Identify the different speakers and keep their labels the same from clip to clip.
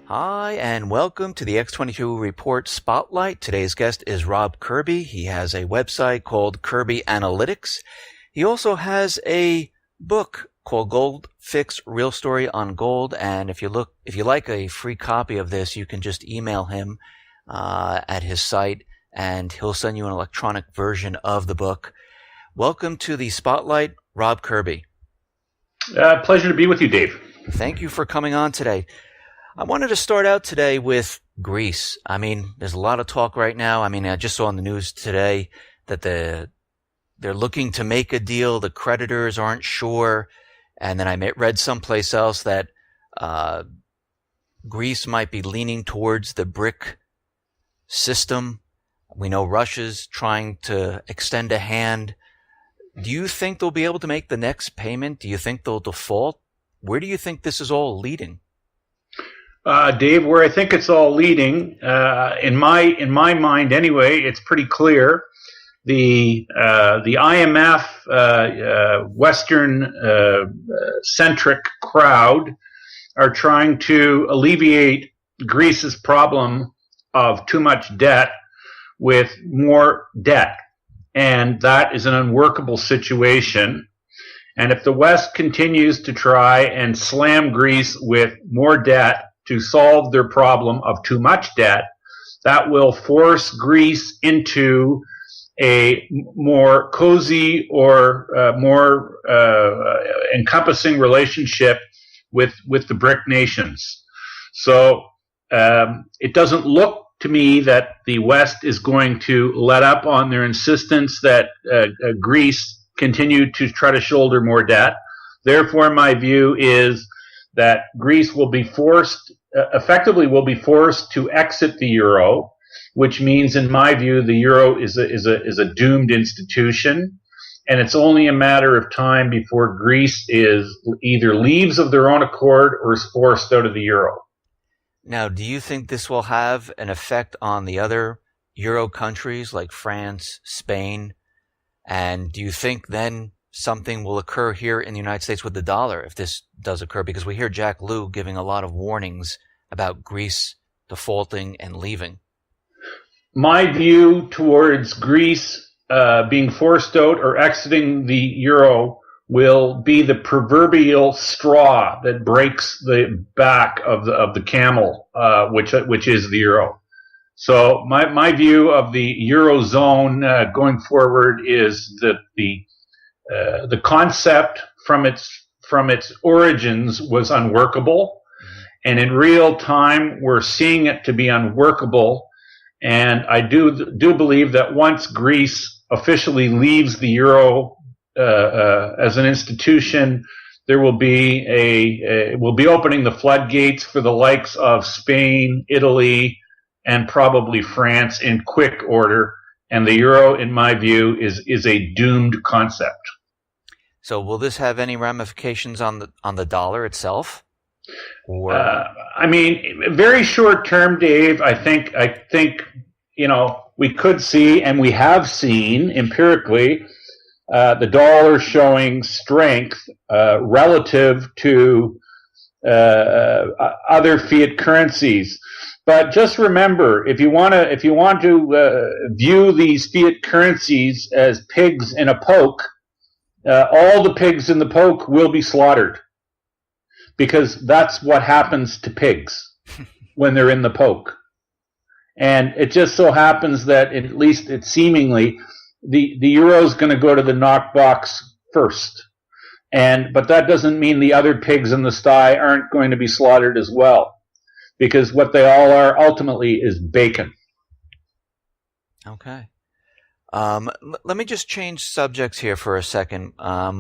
Speaker 1: Hi, and welcome to the X22 Report Spotlight. Today's guest is Rob Kirby. He has a website called Kirby Analytics. He also has a book called Gold Fix: Real Story on Gold. And if you like a free copy of this, you can just email him at his site, and he'll send you an electronic version of the book. Welcome to the Spotlight, Rob Kirby.
Speaker 2: Pleasure to be with you, Dave.
Speaker 1: Thank you for coming on today. I wanted to start out today with Greece. I mean, there's a lot of talk right now. I mean, I just saw on the news today that they're looking to make a deal. The creditors aren't sure. And then I read someplace else that Greece might be leaning towards the BRIC system. We know Russia's trying to extend a hand. Do you think they'll be able to make the next payment? Do you think they'll default? Where do you think this is all leading?
Speaker 2: Dave, where I think it's all leading, in my mind anyway, it's pretty clear. The IMF Western centric crowd are trying to alleviate Greece's problem of too much debt with more debt, and that is an unworkable situation. And if the West continues to try and slam Greece with more debt to solve their problem of too much debt, that will force Greece into a more cozy or more encompassing relationship with the BRIC nations. So it doesn't look to me that the West is going to let up on their insistence that Greece continue to try to shoulder more debt. Therefore, my view is that Greece will be effectively forced to exit the euro, which means, in my view, the euro is a doomed institution, and it's only a matter of time before Greece either leaves of their own accord or is forced out of the euro.
Speaker 1: Now, do you think this will have an effect on the other euro countries like France, Spain? And do you think then something will occur here in the United States with the dollar if this does occur? Because we hear Jack Lew giving a lot of warnings about Greece defaulting and leaving.
Speaker 2: My view towards Greece being forced out or exiting the euro will be the proverbial straw that breaks the back of the camel, which is the euro. So my view of the eurozone going forward is that the concept from its origins was unworkable, and in real time we're seeing it to be unworkable. And I do believe that once Greece officially leaves the euro as an institution, there will be we'll be opening the floodgates for the likes of Spain, Italy, and probably France in quick order. And the euro, in my view, is a doomed concept.
Speaker 1: So will this have any ramifications on the dollar itself? Or
Speaker 2: I mean, very short term, Dave. I think we could see, and we have seen empirically, the dollar showing strength relative to other fiat currencies. But just remember, if you want to view these fiat currencies as pigs in a poke, all the pigs in the poke will be slaughtered, because that's what happens to pigs when they're in the poke. And it just so happens that, at least it's seemingly, the euro is going to go to the knockbox first. But that doesn't mean the other pigs in the sty aren't going to be slaughtered as well, because what they all are ultimately is bacon.
Speaker 1: Okay. Let me just change subjects here for a second.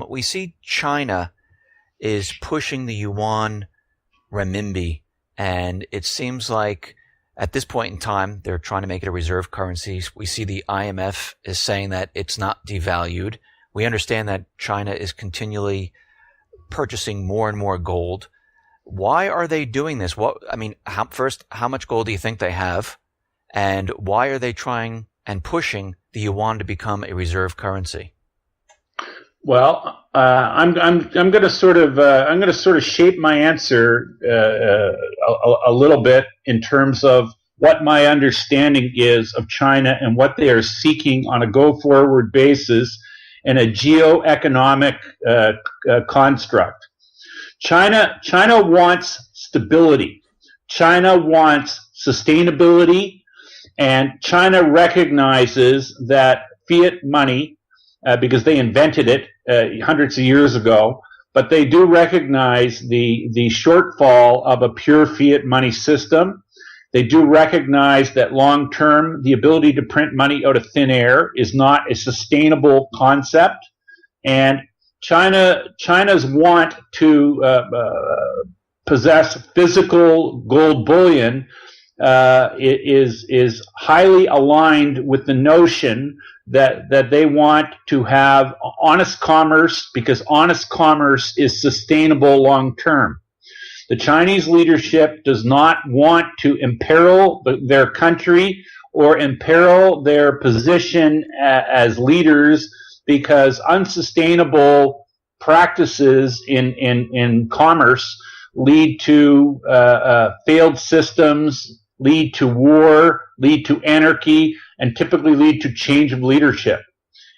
Speaker 1: We see China is pushing the yuan renminbi, and it seems like at this point in time they're trying to make it a reserve currency. We see the IMF is saying that it's not devalued. We understand that China is continually purchasing more and more gold. Why are they doing this? How much gold do you think they have? And why are they trying and pushing the yuan to become a reserve currency?
Speaker 2: Well, I'm going to sort of shape my answer a little bit in terms of what my understanding is of China and what they are seeking on a go-forward basis in a geo-economic construct. China wants stability. China wants sustainability, and China recognizes that fiat money, because they invented it hundreds of years ago, but they do recognize the shortfall of a pure fiat money system. They do recognize that long term, the ability to print money out of thin air is not a sustainable concept, and China's want to possess physical gold bullion is highly aligned with the notion that they want to have honest commerce, because honest commerce is sustainable long term. The Chinese leadership does not want to imperil their country or imperil their position as leaders, because unsustainable practices in commerce lead to failed systems, lead to war, lead to anarchy, and typically lead to change of leadership.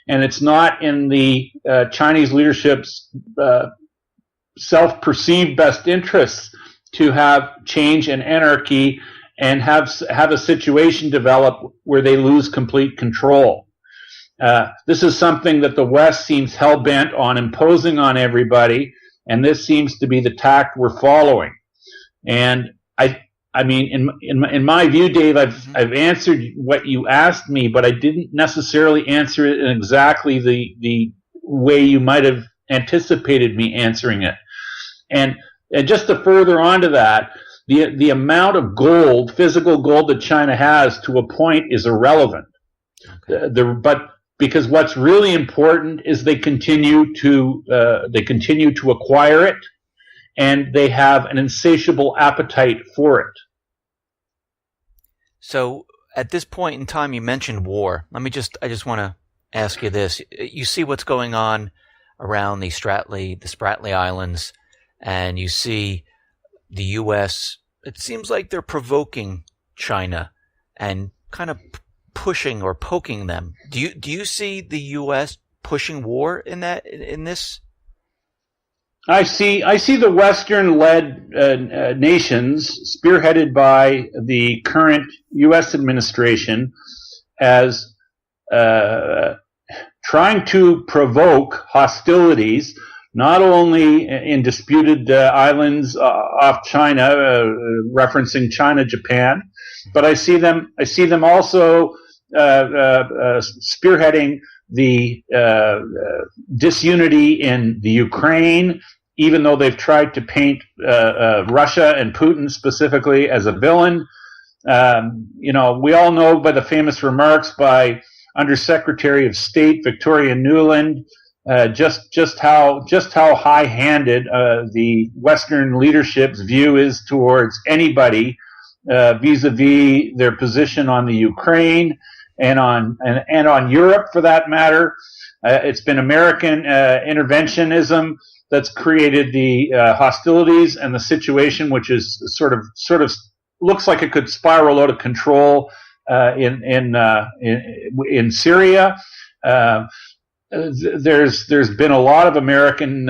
Speaker 2: And it's not in the Chinese leadership's self-perceived best interests to have change and anarchy and have a situation develop where they lose complete control. This is something that the West seems hell-bent on imposing on everybody, and this seems to be the tact we're following. And I mean, in my view, Dave, I've answered what you asked me, but I didn't necessarily answer it in exactly the way you might have anticipated me answering it. And just to further on to that, the amount of gold, physical gold that China has to a point is irrelevant. Okay. But because what's really important is they continue to acquire it, and they have an insatiable appetite for it.
Speaker 1: So at this point in time, you mentioned war. I just want to ask you this. You see what's going on around the Spratly Islands, and you see the U.S., it seems like they're provoking China and kind of pushing or poking them. Do you see the U.S. pushing war in this?
Speaker 2: I see the Western-led nations, spearheaded by the current U.S. administration, as trying to provoke hostilities, not only in disputed islands off China, referencing China, Japan, but I see them also spearheading the disunity in the Ukraine, even though they've tried to paint Russia and Putin specifically as a villain. We all know by the famous remarks by Undersecretary of State Victoria Nuland just how high-handed the Western leadership's view is towards anybody vis-a-vis their position on the Ukraine and on Europe, for that matter. It's been American interventionism that's created the hostilities and the situation, which is sort of looks like it could spiral out of control in Syria. There's been a lot of American,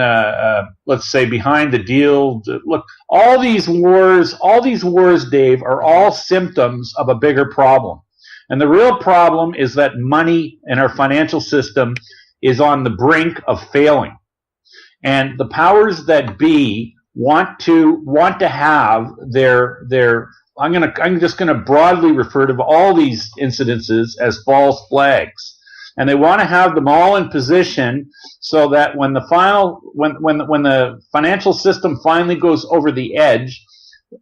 Speaker 2: let's say, behind the deal. Look, all these wars, Dave, are all symptoms of a bigger problem. And the real problem is that money in our financial system is on the brink of failing. And the powers that be want to have their I'm just going to broadly refer to all these incidences as false flags. And they want to have them all in position so that when the financial system finally goes over the edge,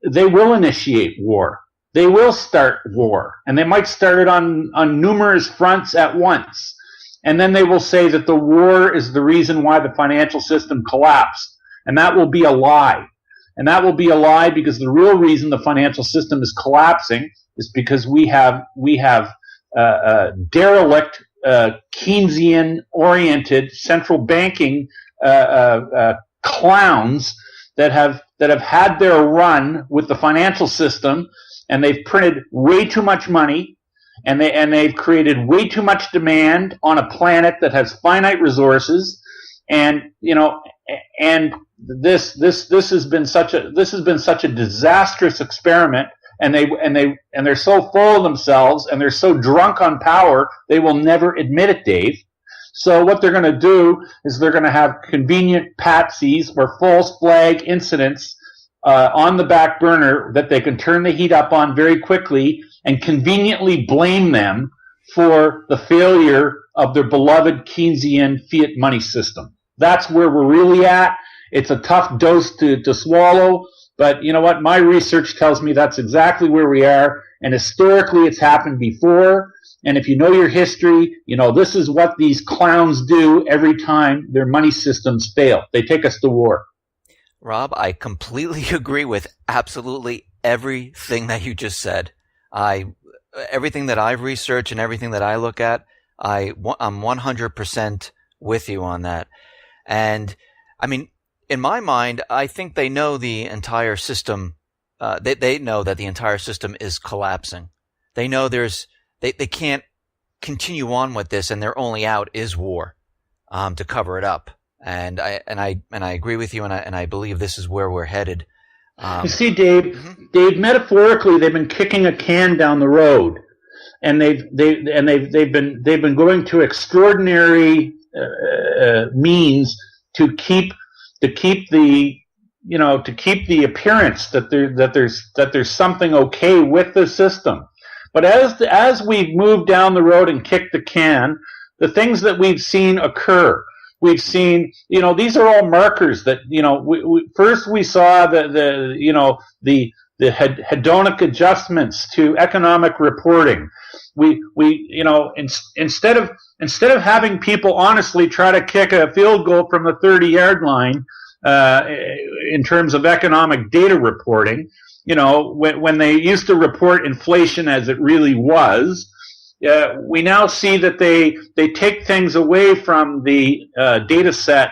Speaker 2: they will initiate war. They will start war, and they might start it on numerous fronts at once. And then they will say that the war is the reason why the financial system collapsed, and that will be a lie. And that will be a lie because the real reason the financial system is collapsing is because we have derelict Keynesian-oriented central banking clowns that have had their run with the financial system, and they've printed way too much money, and they've created way too much demand on a planet that has finite resources, and this has been such a disastrous experiment. And they're so full of themselves, and they're so drunk on power, they will never admit it, Dave. So what they're going to do is they're going to have convenient patsies or false flag incidents on the back burner that they can turn the heat up on very quickly and conveniently blame them for the failure of their beloved Keynesian fiat money system. That's where we're really at. It's a tough dose to swallow. But you know what? My research tells me that's exactly where we are. And historically, it's happened before. And if you know your history, this is what these clowns do every time their money systems fail. They take us to war.
Speaker 1: Rob, I completely agree with absolutely everything that you just said. Everything that I've researched and everything that I look at, I'm 100% with you on that. And I mean, in my mind, I think they know the entire system. They know that the entire system is collapsing. They know they can't continue on with this, and their only out is war, to cover it up. And I agree with you, and I believe this is where we're headed.
Speaker 2: You see, Dave, metaphorically, they've been kicking a can down the road, and they've been going to extraordinary means to keep the appearance that there's something okay with the system. But as we've moved down the road and kicked the can, the things that we've seen occur. We've seen, these are all markers that, first we saw the hedonic adjustments to economic reporting. Instead of having people honestly try to kick a field goal from the 30-yard line in terms of economic data reporting, when they used to report inflation as it really was, we now see that they take things away from the data set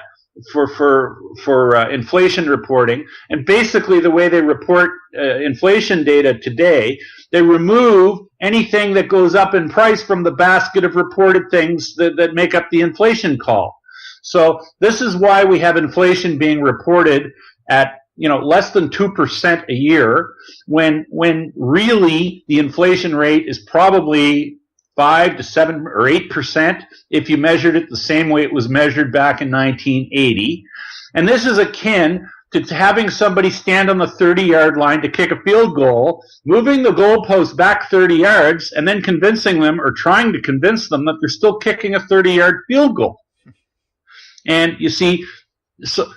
Speaker 2: for inflation reporting, and basically the way they report inflation data today, they remove anything that goes up in price from the basket of reported things that make up the inflation call. So this is why we have inflation being reported at less than 2% a year, when really the inflation rate is probably 5 to 7 or 8% if you measured it the same way it was measured back in 1980. And this is akin to having somebody stand on the 30-yard line to kick a field goal, moving the goalpost back 30 yards, and then convincing them or trying to convince them that they're still kicking a 30-yard field goal. And you see, so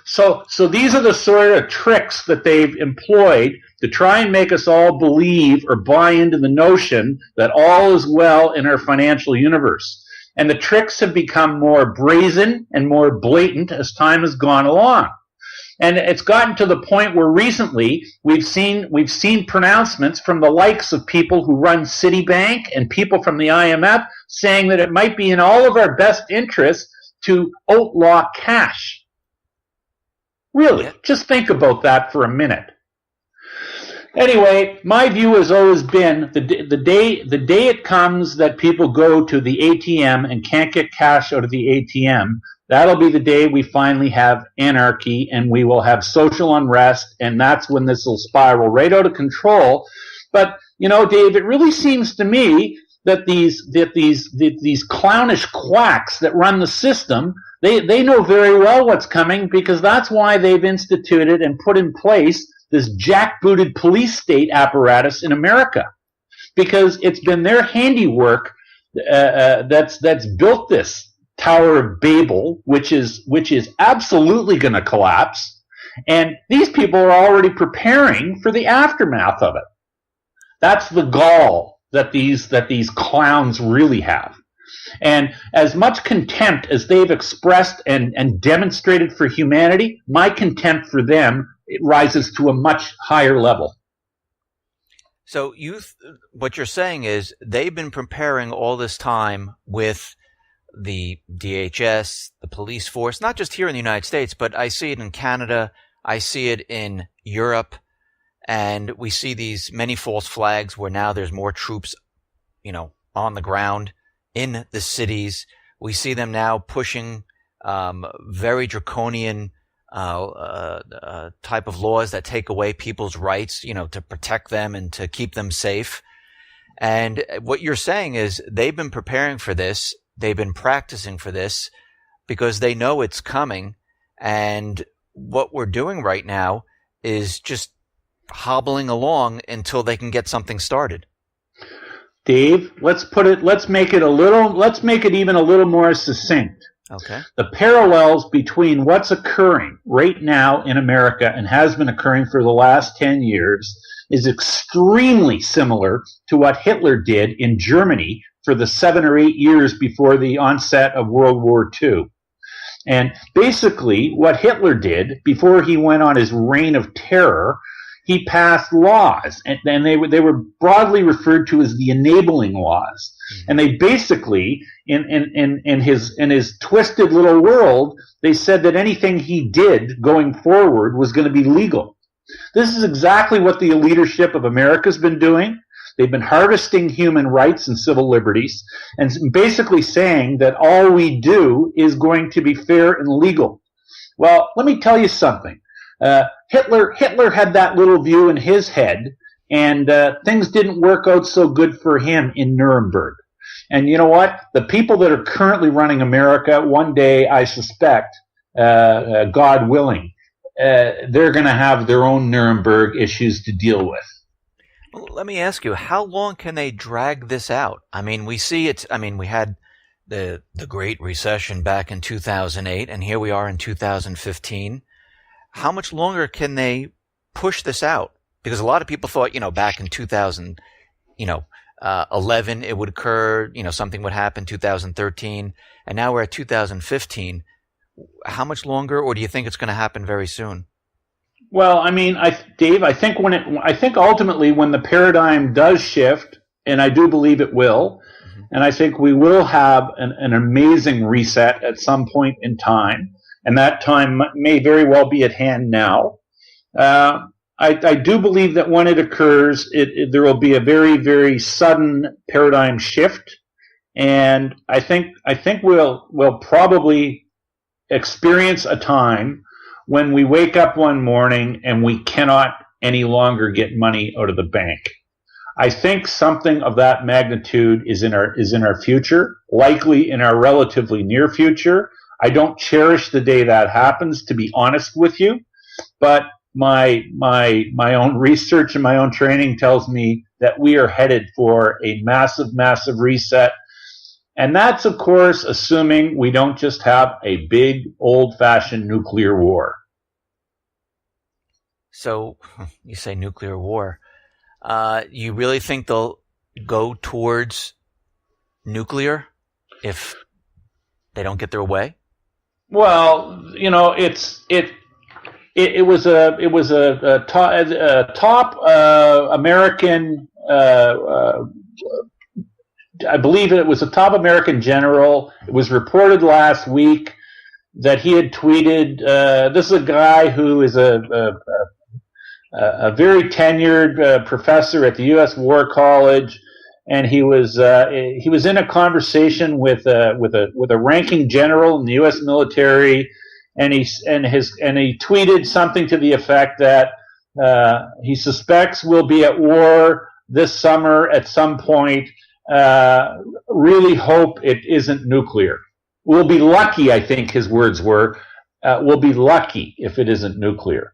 Speaker 2: these are the sort of tricks that they've employed to try and make us all believe or buy into the notion that all is well in our financial universe. And the tricks have become more brazen and more blatant as time has gone along. And it's gotten to the point where recently we've seen pronouncements from the likes of people who run Citibank and people from the IMF saying that it might be in all of our best interests to outlaw cash. Really, just think about that for a minute. Anyway, my view has always been the day it comes that people go to the ATM and can't get cash out of the ATM, that'll be the day we finally have anarchy and we will have social unrest, and that's when this will spiral right out of control. But Dave, it really seems to me that these clownish quacks that run the system, they know very well what's coming, because that's why they've instituted and put in place this jackbooted police state apparatus in America, because it's been their handiwork that's built this Tower of Babel, which is absolutely going to collapse, and these people are already preparing for the aftermath of it. That's the gall that these clowns really have. And as much contempt as they've expressed and demonstrated for humanity, my contempt for them, it rises to a much higher level.
Speaker 1: So what you're saying is they've been preparing all this time with the DHS, the police force, not just here in the United States, but I see it in Canada, I see it in Europe, and we see these many false flags where now there's more troops, on the ground in the cities. We see them now pushing very draconian type of laws that take away people's rights, to protect them and to keep them safe. And what you're saying is they've been preparing for this. They've been practicing for this because they know it's coming. And what we're doing right now is just hobbling along until they can get something started.
Speaker 2: Dave, let's make it even a little more succinct.
Speaker 1: Okay.
Speaker 2: The parallels between what's occurring right now in America and has been occurring for the last 10 years is extremely similar to what Hitler did in Germany for the 7 or 8 years before the onset of World War II. And basically what Hitler did before he went on his reign of terror, he passed laws, and they were broadly referred to as the enabling laws. And they basically, in his twisted little world, they said that anything he did going forward was going to be legal. This is exactly what the leadership of America's been doing. They've been harvesting human rights and civil liberties and basically saying that all we do is going to be fair and legal. Well, let me tell you something. Hitler had that little view in his head, and things didn't work out so good for him in Nuremberg. And you know what? The people that are currently running America, one day, I suspect, God willing, they're going to have their own Nuremberg issues to deal with.
Speaker 1: Well, let me ask you, how long can they drag this out? I mean, we see it. I mean, we had the Great Recession back in 2008, and here we are in 2015. How much longer can they push this out? Because a lot of people thought, back in 2011 it would occur, something would happen 2013, and now we're at 2015. How much longer, or do you think it's going to happen very soon?
Speaker 2: Well, I mean, Dave, I think ultimately when the paradigm does shift, and I do believe it will, and I think we will have an amazing reset at some point in time, and that time may very well be at hand now. I do believe that when it occurs, there will be a very, very sudden paradigm shift, and I think we'll probably experience a time when we wake up one morning and we cannot any longer get money out of the bank. I think something of that magnitude is in our future, likely in our relatively near future. I don't cherish the day that happens, to be honest with you, but my own research and my own training tells me that we are headed for a massive, massive reset. And that's, of course, assuming we don't just have a big, old-fashioned nuclear war.
Speaker 1: So, you say nuclear war. You really think they'll go towards nuclear if they don't get their way? Well,
Speaker 2: it was a top American. I believe it was a top American general. It was reported last week that he had tweeted. This is a guy who is a very tenured professor at the U.S. War College, and he was in a conversation with a ranking general in the U.S. military, and he tweeted something to the effect that he suspects we'll be at war this summer at some point. Really hope it isn't nuclear. We'll be lucky, I think his words were. We'll be lucky if it isn't nuclear.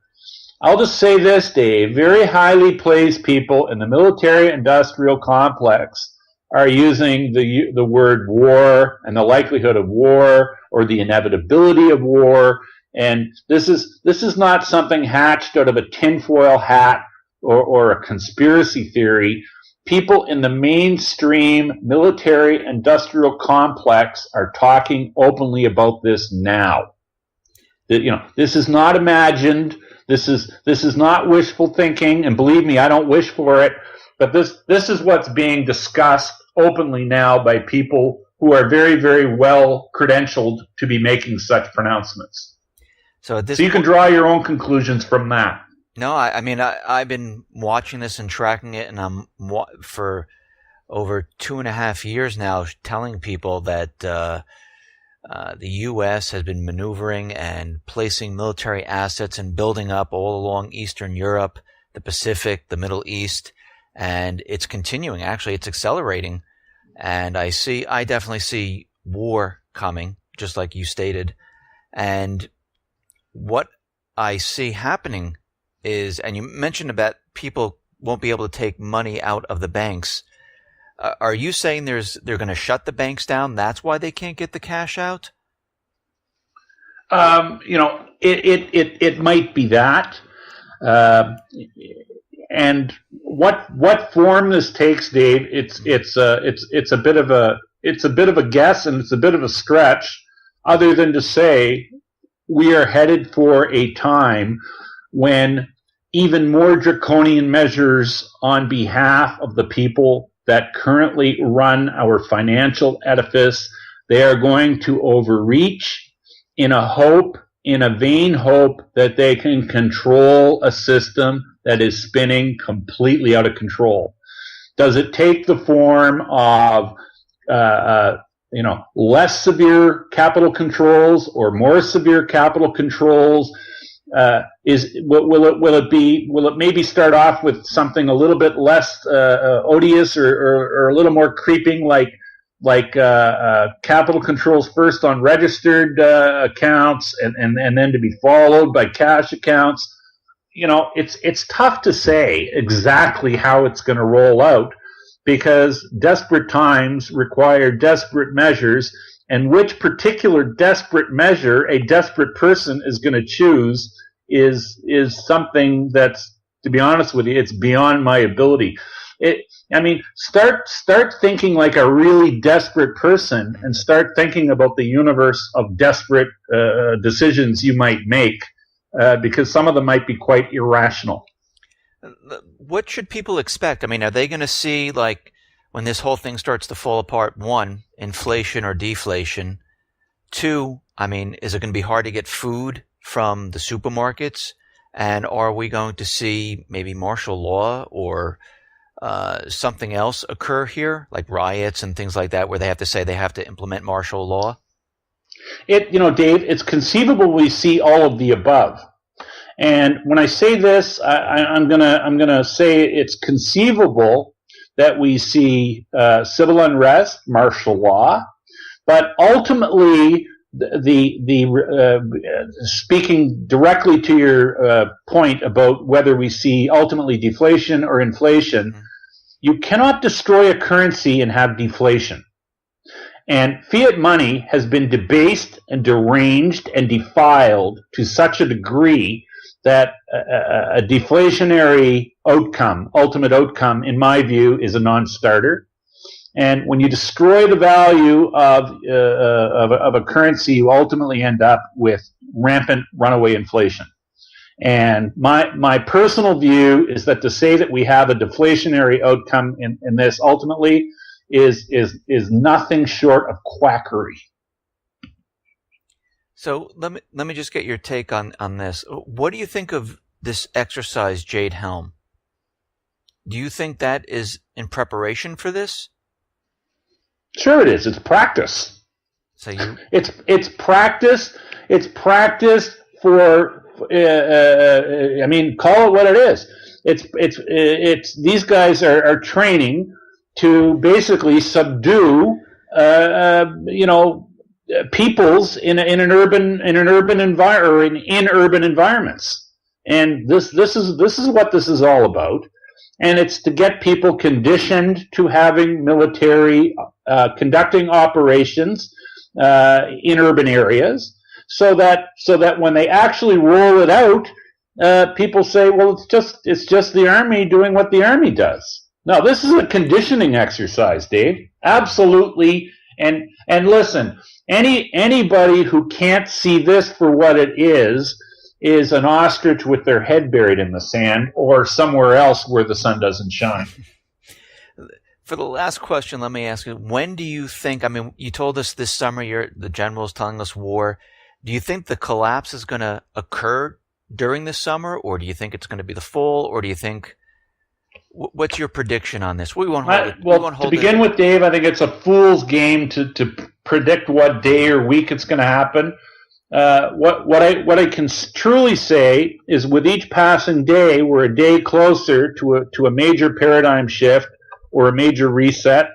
Speaker 2: I'll just say this, Dave. Very highly placed people in the military-industrial complex are using the word war and the likelihood of war or the inevitability of war. And this is not something hatched out of a tinfoil hat or a conspiracy theory. People in the mainstream military-industrial complex are talking openly about this now. This is not imagined. This is not wishful thinking, and believe me, I don't wish for it. But this is what's being discussed openly now by people who are very, very well credentialed to be making such pronouncements.
Speaker 1: So at this
Speaker 2: you can draw your own conclusions from that.
Speaker 1: No, I mean, I've been watching this and tracking it, and I'm for over 2.5 years now telling people that the U.S. has been maneuvering and placing military assets and building up all along Eastern Europe, the Pacific, the Middle East, and it's continuing. Actually, it's accelerating, and I definitely see war coming, just like you stated. And what I see happening is, and you mentioned about people won't be able to take money out of the banks. Are you saying they're going to shut the banks down? That's why they can't get the cash out?
Speaker 2: It might be that. And what form this takes, Dave, it's a bit of a guess, and it's a bit of a stretch, other than to say we are headed for a time when even more draconian measures on behalf of the people that currently run our financial edifice, they are going to overreach in a vain hope that they can control a system that is spinning completely out of control. Does it take the form of less severe capital controls or more severe capital controls? Will it maybe start off with something a little bit less odious or a little more creeping, like capital controls first on registered accounts and then to be followed by cash accounts? It's tough to say exactly how it's going to roll out, because desperate times require desperate measures, and which particular desperate measure a desperate person is going to choose is something that's, to be honest with you, it's beyond my ability. Start thinking like a really desperate person, and start thinking about the universe of desperate decisions you might make, because some of them might be quite irrational.
Speaker 1: What should people expect? I mean, are they going to see, like, when this whole thing starts to fall apart, 1, inflation or deflation? 2, I mean, is it going to be hard to get food from the supermarkets? And are we going to see maybe martial law or something else occur here, like riots and things like that, where they have to say they have to implement martial law?
Speaker 2: Dave, it's conceivable we see all of the above. And when I say this, I'm gonna say it's conceivable that we see civil unrest, martial law, but ultimately, speaking directly to your point about whether we see ultimately deflation or inflation, you cannot destroy a currency and have deflation. And fiat money has been debased and deranged and defiled to such a degree that a deflationary ultimate outcome, in my view, is a non-starter. And when you destroy the value of a currency, you ultimately end up with rampant runaway inflation. And my personal view is that to say that we have a deflationary outcome in this ultimately is nothing short of quackery.
Speaker 1: So let me just get your take on this. What do you think of this exercise, Jade Helm? Do you think that is in preparation for this?
Speaker 2: Sure, it is. It's practice.
Speaker 1: So
Speaker 2: it's practice. It's practice for. Call it what it is. It's these guys are training to basically subdue. Peoples in urban environments, and this is what this is all about, and it's to get people conditioned to having military conducting operations in urban areas, so that when they actually roll it out, people say, well, it's just the army doing what the army does. No, this is a conditioning exercise, Dave. Absolutely. And listen, anybody who can't see this for what it is an ostrich with their head buried in the sand or somewhere else where the sun doesn't shine.
Speaker 1: For the last question, let me ask you, when do you think, I mean, you told us this summer the general is telling us war. Do you think the collapse is going to occur during the summer, or do you think it's going to be the fall, or do you think, what's your prediction on this? We won't hold it.
Speaker 2: Well, to begin with, Dave, I think it's a fool's game to predict what day or week it's going to happen. What I can truly say is, with each passing day, we're a day closer to a major paradigm shift or a major reset.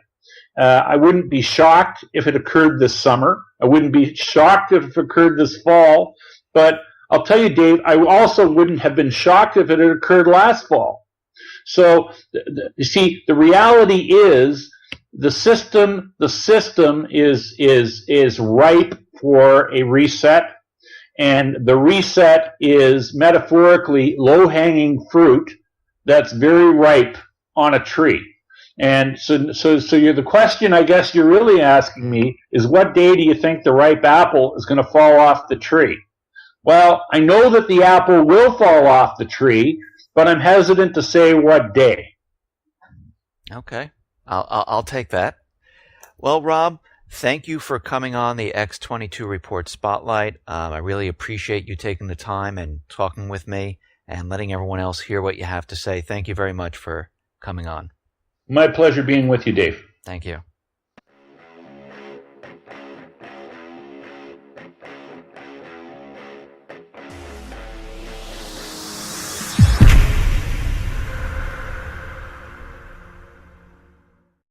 Speaker 2: I wouldn't be shocked if it occurred this summer. I wouldn't be shocked if it occurred this fall. But I'll tell you, Dave, I also wouldn't have been shocked if it had occurred last fall. So, you see, the reality is the system is ripe for a reset, and the reset is metaphorically low-hanging fruit that's very ripe on a tree. And so the question I guess you're really asking me is, what day do you think the ripe apple is going to fall off the tree? Well, I know that the apple will fall off the tree, but I'm hesitant to say what day.
Speaker 1: Okay, I'll take that. Well, Rob, thank you for coming on the X22 Report Spotlight. I really appreciate you taking the time and talking with me and letting everyone else hear what you have to say. Thank you very much for coming on.
Speaker 2: My pleasure being with you, Dave.
Speaker 1: Thank you.